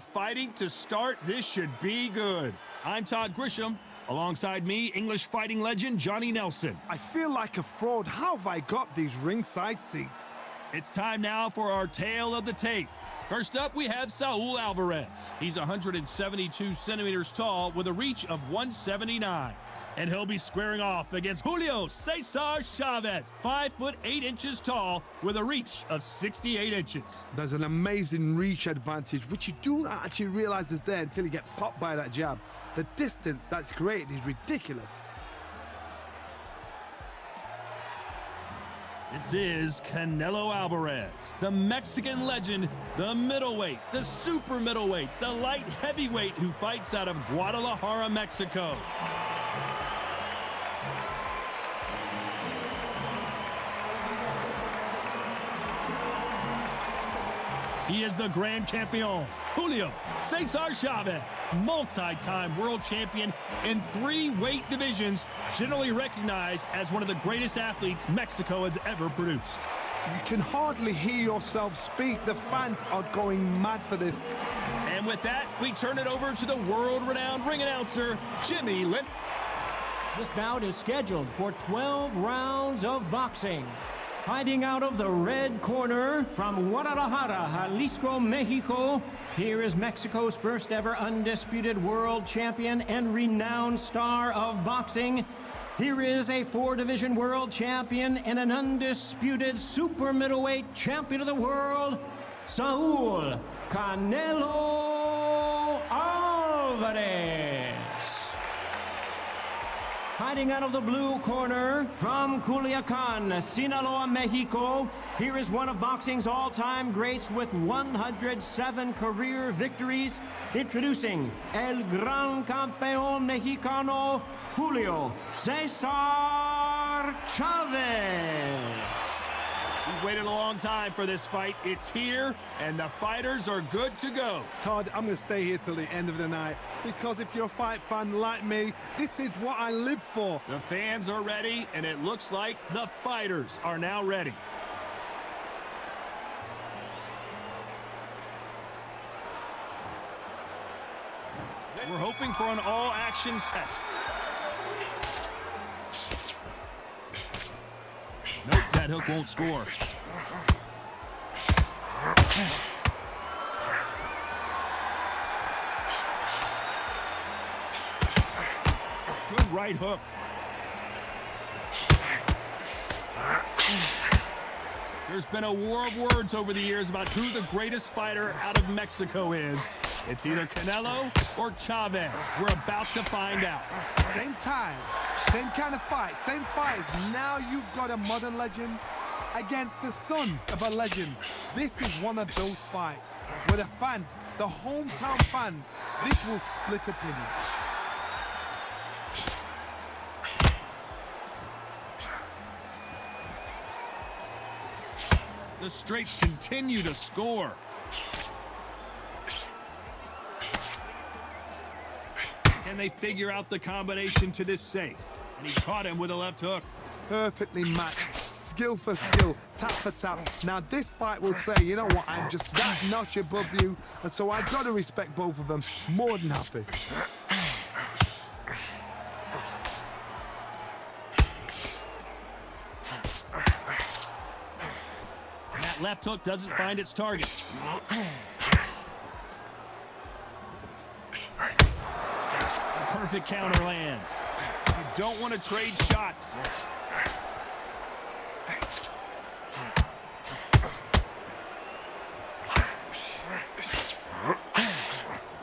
fighting to start. This should be good. I'm Todd Grisham. Alongside me, English fighting legend Johnny Nelson. I feel like a fraud. How have I got these ringside seats? It's time now for our tale of the tape. First up, we have Saul Alvarez. He's 172 centimeters tall with a reach of 179. And he'll be squaring off against Julio Cesar Chavez, 5'8" tall with a reach of 68 inches. There's an amazing reach advantage, which you don't actually realize is there until you get popped by that jab. The distance that's created is ridiculous. This is Canelo Alvarez, the Mexican legend, the middleweight, the super middleweight, the light heavyweight who fights out of Guadalajara, Mexico. He is the Grand Campeon, Julio Cesar Chavez, multi-time world champion in 3 weight divisions, generally recognized as one of the greatest athletes Mexico has ever produced. You can hardly hear yourself speak. The fans are going mad for this. And with that, we turn it over to the world-renowned ring announcer, Jimmy Lynn. This bout is scheduled for 12 rounds of boxing. Fighting out of the red corner from Guadalajara, Jalisco, Mexico, here is Mexico's first ever undisputed world champion and renowned star of boxing. Here is a 4-division world champion and an undisputed super middleweight champion of the world, Saul Canelo Alvarez. Fighting out of the blue corner from Culiacan, Sinaloa, Mexico, here is one of boxing's all-time greats with 107 career victories. Introducing El Gran Campeón Mexicano, Julio Cesar Chavez. We've waited a long time for this fight. It's here, and the fighters are good to go. Todd, I'm going to stay here till the end of the night, because if you're a fight fan like me, this is what I live for. The fans are ready, and it looks like the fighters are now ready. We're hoping for an all-action test. Nope, that hook won't score. Good right hook. There's been a war of words over the years about who the greatest fighter out of Mexico is. It's either Canelo or Chavez. We're about to find out. Same time, same kind of fight, same fights. Now you've got a modern legend against the son of a legend. This is one of those fights where the fans, the hometown fans, this will split opinions. The straights continue to score. Can they figure out the combination to this safe? And he caught him with a left hook. Perfectly matched, skill for skill, tap for tap. Now this fight will say, you know what, I'm just that notch above you, and so I gotta respect both of them. More than happy. And that left hook doesn't find its target. Perfect counter lands. You don't want to trade shots.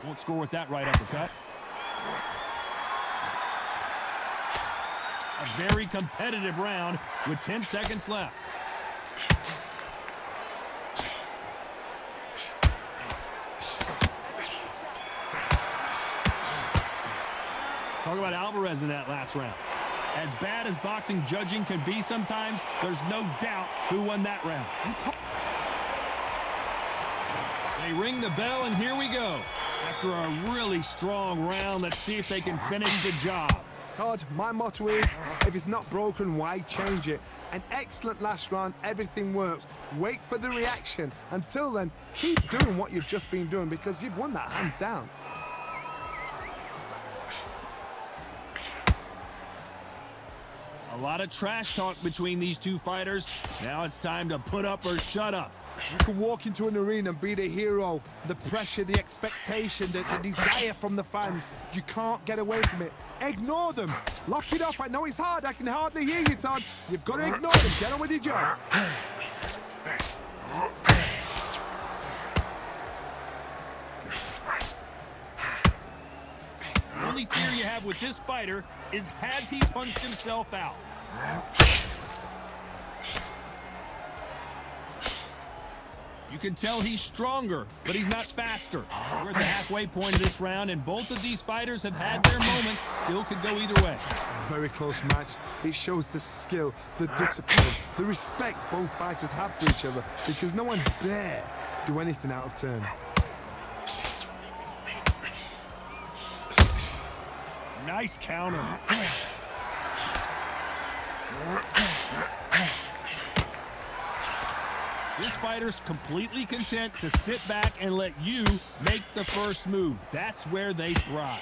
Won't score with that right uppercut. A very competitive round with 10 seconds left. Talk about Alvarez in that last round. As bad as boxing judging can be sometimes, there's no doubt who won that round. They ring the bell, and here we go. After a really strong round, let's see if they can finish the job. Todd, my motto is, if it's not broken, why change it? An excellent last round, everything works. Wait for the reaction. Until then, keep doing what you've just been doing because you've won that hands down. A lot of trash talk between these two fighters. Now it's time to put up or shut up. You can walk into an arena and be the hero. The pressure, the expectation, the desire from the fans. You can't get away from it. Ignore them. Lock it up. I know it's hard. I can hardly hear you, Todd. You've got to ignore them. Get on with your job. The only fear you have with this fighter is, has he punched himself out? You can tell he's stronger, but he's not faster. We're at the halfway point of this round, and both of these fighters have had their moments. Still could go either way. Very close match. It shows the skill, the discipline, the respect both fighters have for each other because no one dare do anything out of turn. Nice counter. This fighter's completely content to sit back and let you make the first move. That's where they thrive.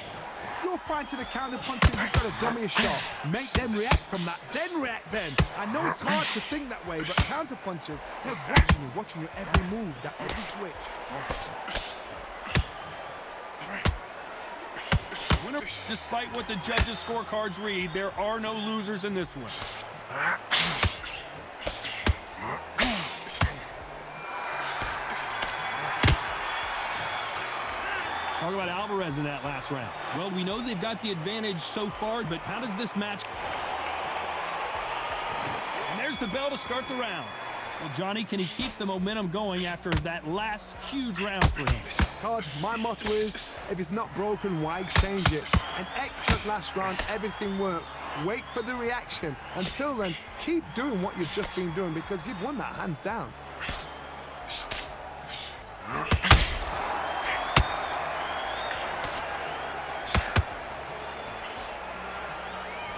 You're fighting a counter puncher, you've got to dummy a shot. Make them react from that, then react then. I know it's hard to think that way, but counter punchers, they're watching your every move, that every switch. Winner, despite what the judges' scorecards read, there are no losers in this one. Talk about Alvarez in that last round. Well, we know they've got the advantage so far, but how does this match... And there's the bell to start the round. Well, Johnny, can he keep the momentum going after that last huge round for him? Todd, my motto is, if it's not broken, why change it? An excellent last round, everything works. Wait for the reaction. Until then, keep doing what you've just been doing because you've won that hands down.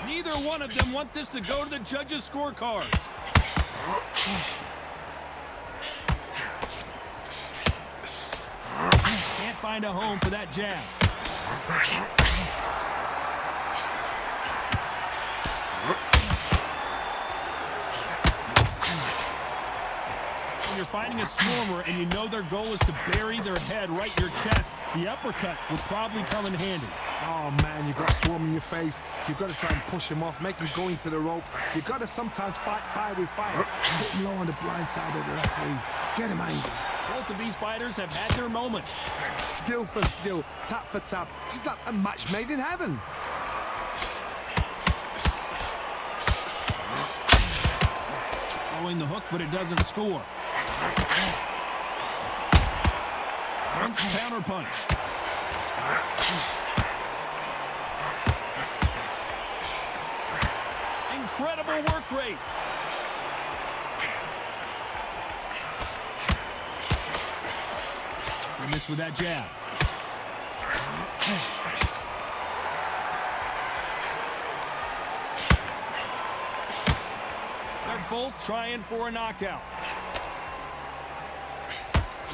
Neither one of them want this to go to the judges' scorecards. Can't find a home for that jab. When you're fighting a stormer and you know their goal is to bury their head right in your chest, the uppercut will probably come in handy. Oh man, you've got Swarm in your face. You've got to try and push him off, make him go into the ropes. You've got to sometimes fight fire with fire. Put him low on the blind side of the referee. Get him angry. Both of these fighters have had their moments. Skill for skill, tap for tap. She's like a match made in heaven. Throwing the hook, but it doesn't score. Punch, counter punch. Incredible work rate. And missed with that jab. They're both trying for a knockout.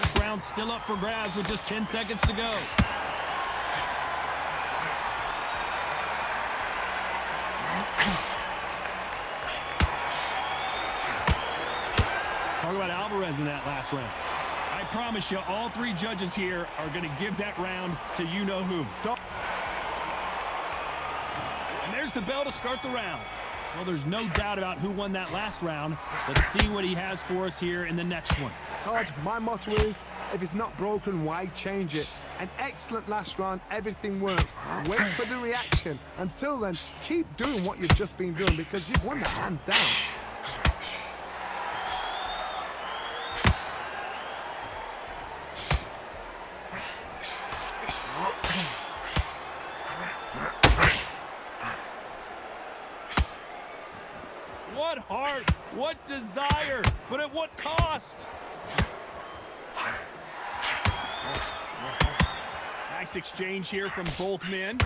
This round's still up for grabs with just 10 seconds to go. Talk about Alvarez in that last round. I promise you, all three judges here are going to give that round to you-know-who. And there's the bell to start the round. Well, there's no doubt about who won that last round. Let's see what he has for us here in the next one. Todd, my motto is, if it's not broken, why change it? An excellent last round, everything works. Wait for the reaction. Until then, keep doing what you've just been doing because you've won that hands down. What heart, what desire, but at what cost? Nice exchange here from both men.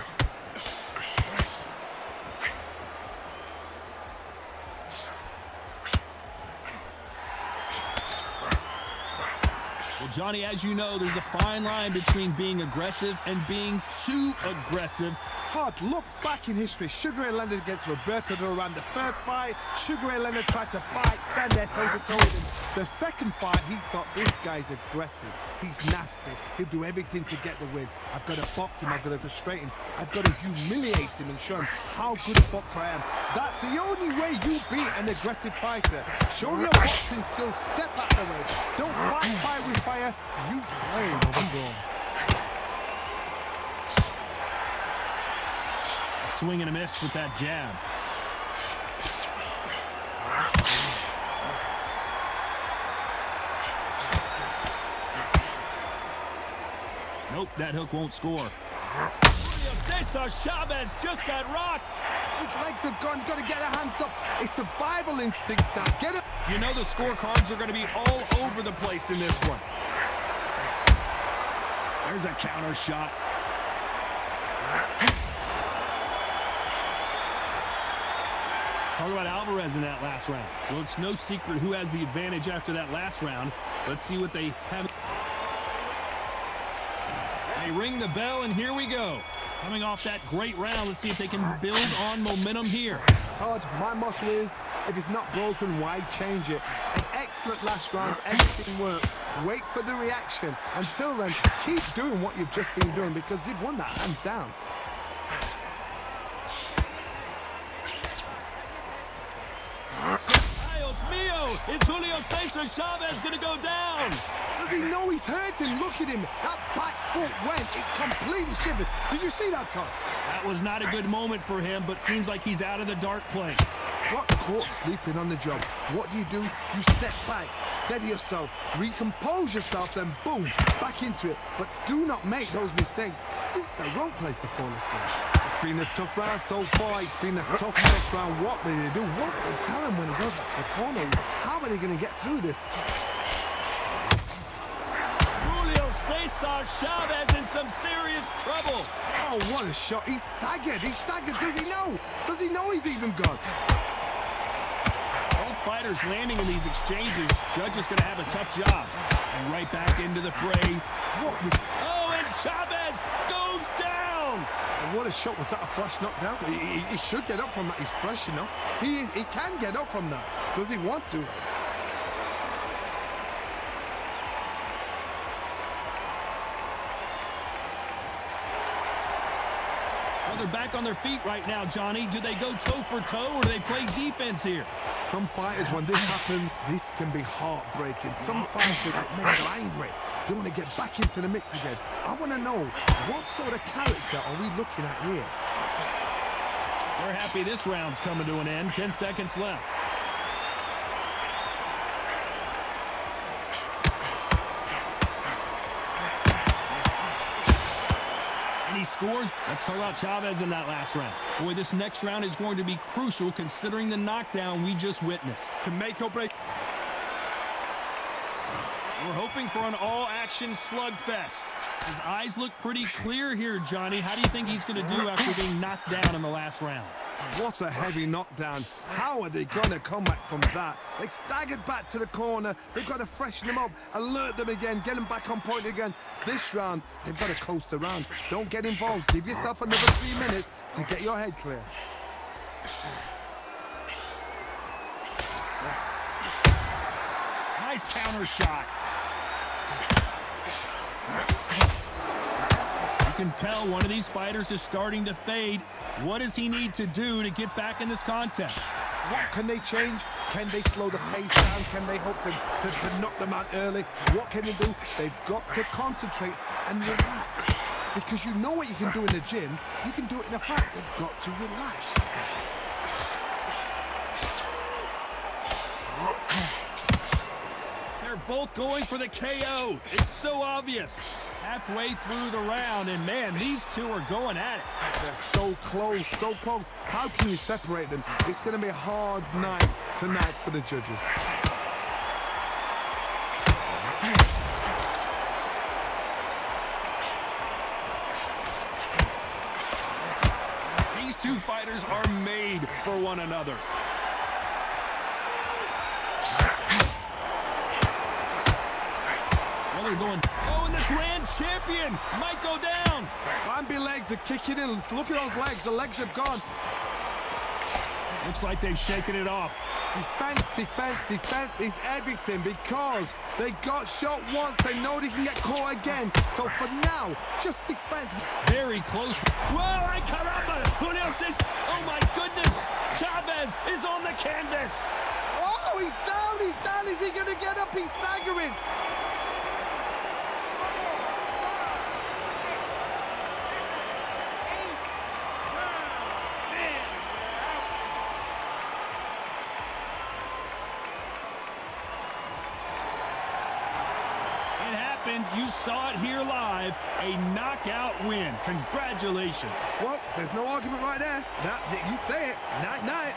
Johnny, as you know, there's a fine line between being aggressive and being too aggressive. Todd, look back in history. Sugar Ray Leonard against Roberto Duran. The first fight, Sugar Ray Leonard tried to fight, stand there toe-to-toe with him. The second fight, he thought, this guy's aggressive. He's nasty. He'll do everything to get the win. I've got to box him. I've got to frustrate him. I've got to humiliate him and show him how good a boxer I am. That's the only way you beat an aggressive fighter. Show no boxing skills. Step out the way. Don't fight fire with fire. Use brain overgrown. Swing and a miss with that jab. Nope, that hook won't score. Julio Cesar Chavez just got rocked. His legs have gone. He's got to get her hands up. It's survival instincts now. Get it. You know the scorecards are going to be all over the place in this one. There's a counter shot. Talk about Alvarez in that last round. Well, it's no secret who has the advantage after that last round. Let's see what they have. They ring the bell, and here we go. Coming off that great round, let's see if they can build on momentum here. Todd, my motto is, if it's not broken, why change it? An excellent last round, everything worked. Wait for the reaction. Until then, keep doing what you've just been doing because you've won that hands down. Is Julio Cesar Chavez going to go down? Does he know he's hurting? Look at him. That back foot went. It completely shivered. Did you see that, Tom? That was not a good moment for him, but seems like he's out of the dark place. Got caught sleeping on the job. What do? You step back, steady yourself, recompose yourself, then boom, back into it. But do not make those mistakes. This is the wrong place to fall asleep. It's been a tough round so far. It's been a tough round. What do they do? What do they tell him when he goes back to the corner? How are they going to get through this? Julio Cesar Chavez in some serious trouble. Oh, what a shot. He's staggered. He's staggered. Does he know? Does he know he's even gone? Both fighters landing in these exchanges. Judge is going to have a tough job. And right back into the fray. What? Oh, and Chavez goes down. And what a shot. Was that a flash knockdown? He should get up from that. He's fresh enough. He can get up from that. Does he want to? Well, they're back on their feet right now, Johnny. Do they go toe for toe or do they play defense here? Some fighters, when this happens, this can be heartbreaking. Some fighters, it makes them angry. They want to get back into the mix again. I want to know, what sort of character are we looking at here? We're happy this round's coming to an end. 10 seconds left. And he scores. Let's talk about Chavez in that last round. Boy, this next round is going to be crucial considering the knockdown we just witnessed. Can make or break. We're hoping for an all-action slugfest. His eyes look pretty clear here, Johnny. How do you think he's going to do after being knocked down in the last round? What a heavy knockdown. How are they going to come back from that? They staggered back to the corner. They've got to freshen them up, alert them again, get them back on point again. This round, they've got to coast around. Don't get involved. Give yourself another 3 minutes to get your head clear. Nice counter shot. You can tell one of these fighters is starting to fade. What does he need to do to get back in this contest? What can they change? Can they slow the pace down? Can they hope to knock them out early? What can they do? They've got to concentrate and relax. Because you know what you can do in the gym, you can do it in a fight. They've got to relax. They're both going for the KO. It's so obvious. Halfway through the round, and man, these two are going at it. They're so close, so close. How can you separate them? It's going to be a hard night tonight for the judges. These two fighters are made for one another. Oh, they're going. Oh, and the grand champion might go down. Bambi legs are kicking in. Look at those legs. The legs have gone. Looks like they've shaken it off. Defense, defense, defense is everything because they got shot once. They know they can get caught again. So for now, just defense. Very close. Whoa, ay caramba! Julio Cesar. Oh my goodness! Chavez is on the canvas. Oh, he's down, he's down. Is he gonna get up? He's staggering. You saw it here live, a knockout win. Congratulations. Well, there's no argument right there. You say it. Night, night.